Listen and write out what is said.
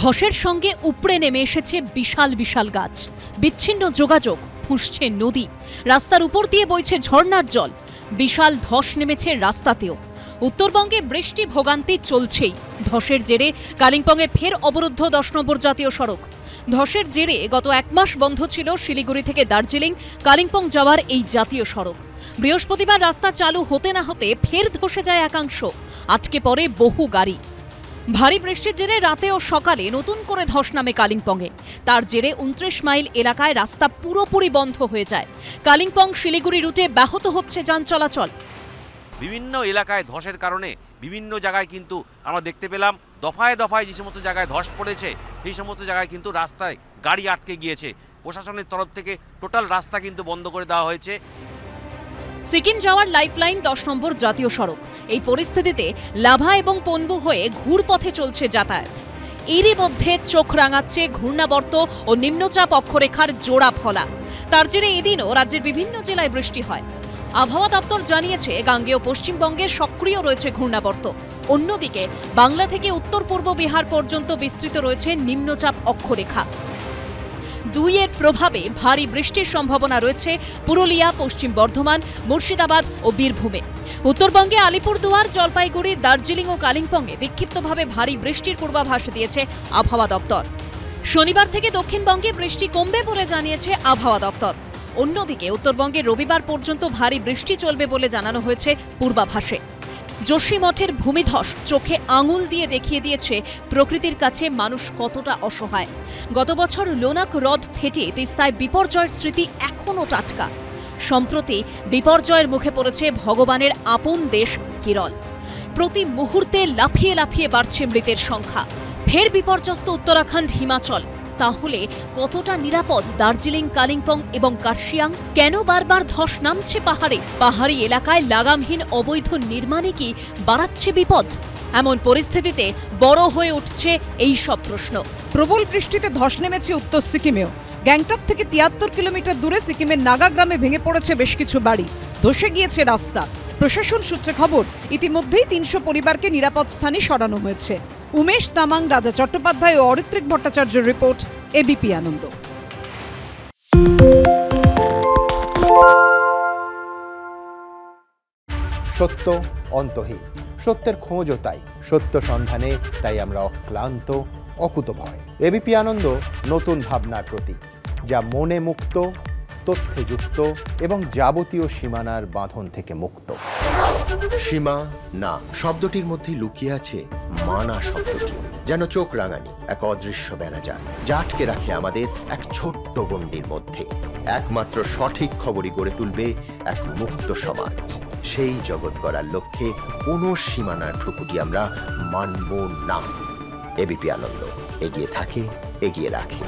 ধসের সঙ্গে উপড়ে নেমে এসেছে বিশাল বিশাল গাছ, বিচ্ছিন্ন যোগাযোগ, ফুঁসছে নদী, রাস্তার উপর দিয়ে বইছে ঝর্ণার জল। বিশাল ধস নেমেছে রাস্তাতেও। উত্তরবঙ্গে বৃষ্টি ভোগান্তি চলছেই। ধসের জেরে কালিম্পংয়ে ফের অবরুদ্ধ 10 নম্বর জাতীয় সড়ক। ধসের জেরে গত 1 মাস বন্ধ ছিল শিলিগুড়ি থেকে দার্জিলিং কালিম্পং যাওয়ার এই জাতীয় সড়ক। বৃহস্পতিবার রাস্তা চালু হতে না হতে ফের ধসে যায় একাংশ, আটকে পড়ে বহু গাড়ি। ভারী বৃষ্টির জেরে রাতে ও সকালে নতুন করে ধস নামে কালিম্পংয়ে। তার জেরে 29 মাইল এলাকায় রাস্তা পুরোপুরি বন্ধ হয়ে যায়। কালিম্পং শিলিগুড়ি রুটে ব্যাহত হচ্ছে যান চলাচল। বিভিন্ন এলাকায় ধসের কারণে বিভিন্ন জায়গায় কিন্তু আমরা দেখতে পেলাম দফায় দফায় যে সমস্ত জায়গায় ধস পড়েছে সেই সমস্ত জায়গায় কিন্তু রাস্তায় গাড়ি আটকে গিয়েছে। প্রশাসনের তরফ থেকে টোটাল রাস্তা কিন্তু বন্ধ করে দেওয়া হয়েছে। সিকিম যাওয়ার লাইফলাইন 10 নম্বর জাতীয় সড়ক। এই পরিস্থিতিতে লাভা এবং পনবু হয়ে ঘুরপথে চলছে যাতায়াত। এরই মধ্যে চোখ রাঙাচ্ছে ঘূর্ণাবর্ত ও নিম্নচাপ অক্ষরেখার জোড়া ফলা। তার জেরে এদিনও রাজ্যের বিভিন্ন জেলায় বৃষ্টি হয়। আবহাওয়া দপ্তর জানিয়েছে গাঙ্গেয় পশ্চিমবঙ্গে সক্রিয় রয়েছে ঘূর্ণাবর্ত। অন্যদিকে বাংলা থেকে উত্তর পূর্ব বিহার পর্যন্ত বিস্তৃত রয়েছে নিম্নচাপ অক্ষরেখা। দুইয়ের প্রভাবে ভারী বৃষ্টির সম্ভাবনা রয়েছে পুরুলিয়া, পশ্চিম বর্ধমান, মুর্শিদাবাদ ও বীরভূমে। উত্তরবঙ্গে আলিপুরদুয়ার, জলপাইগুড়ি, দার্জিলিং ও কালিম্পংয়ে বিক্ষিপ্তভাবে ভারী বৃষ্টির পূর্বাভাস দিয়েছে আবহাওয়া দপ্তর। শনিবার থেকে দক্ষিণবঙ্গে বৃষ্টি কমবে বলে জানিয়েছে আবহাওয়া দপ্তর। অন্যদিকে উত্তরবঙ্গে রবিবার পর্যন্ত ভারী বৃষ্টি চলবে বলে জানানো হয়েছে পূর্বাভাসে। যোশীমঠের ভূমিধস চোখে আঙুল দিয়ে দেখিয়ে দিয়েছে প্রকৃতির কাছে মানুষ কতটা অসহায়। গত বছর লোনাক হ্রদ ফেটে তিস্তায় বিপর্যয়ের স্মৃতি এখনও টাটকা। সম্প্রতি বিপর্যয়ের মুখে পড়েছে ভগবানের আপন দেশ কেরল। প্রতি মুহূর্তে লাফিয়ে লাফিয়ে বাড়ছে মৃতের সংখ্যা। ফের বিপর্যস্ত উত্তরাখণ্ড, হিমাচল। তাহলে কতটা নিরাপদ দার্জিলিং, কালিম্পং এবং কার্শিয়াং? কেন বারবার ধস নামছে পাহাড়ে? পাহাড়ি এলাকায় লাগামহীন অবৈধ নির্মাণে কি বাড়াচ্ছে বিপদ? এমন পরিস্থিতিতে বড় হয়ে উঠছে এই সব প্রশ্ন। প্রবল বৃষ্টিতে ধস নেমেছে উত্তর সিকিমেও। গ্যাংটক থেকে 73 কিলোমিটার দূরে সিকিমের নাগা গ্রামে ভেঙে পড়েছে বেশ কিছু বাড়ি, ধসে গিয়েছে রাস্তা। প্রশাসন সূত্রে খবর, ইতিমধ্যেই 300 পরিবারকে নিরাপদ স্থানে সরানো হয়েছে। উমেশ তামাং, রাজা চট্টোপাধ্যায় ও অরিত্রিক ভট্টাচার্যের রিপোর্ট, এবিপি আনন্দ। সত্য অন্তহীন, সত্যের খোঁজও তাই, সত্য সন্ধানে তাই আমরা অক্লান্ত, অকুতভয়। এবিপি আনন্দ নতুন ভাবনার প্রতীক, যা মনে মুক্ত, তথ্যে যুক্ত এবং যাবতীয় সীমানার বাঁধন থেকে মুক্ত। সীমা না শব্দটির মধ্যে লুকিয়ে আছে মানা শব্দটি, যেন চোখ রাঙানি এক অদৃশ্য বেড়াজাল, যা আটকে রাখে আমাদের এক ছোট্ট গণ্ডির মধ্যে। একমাত্র সঠিক খবরই গড়ে তুলবে এক মুক্ত সমাজ। সেই জগৎ গড়ার লক্ষ্যে কোনো সীমানার ঠুকুটি আমরা মানব না। এবিপি আনন্দ এগিয়ে থাকে, এগিয়ে রাখে।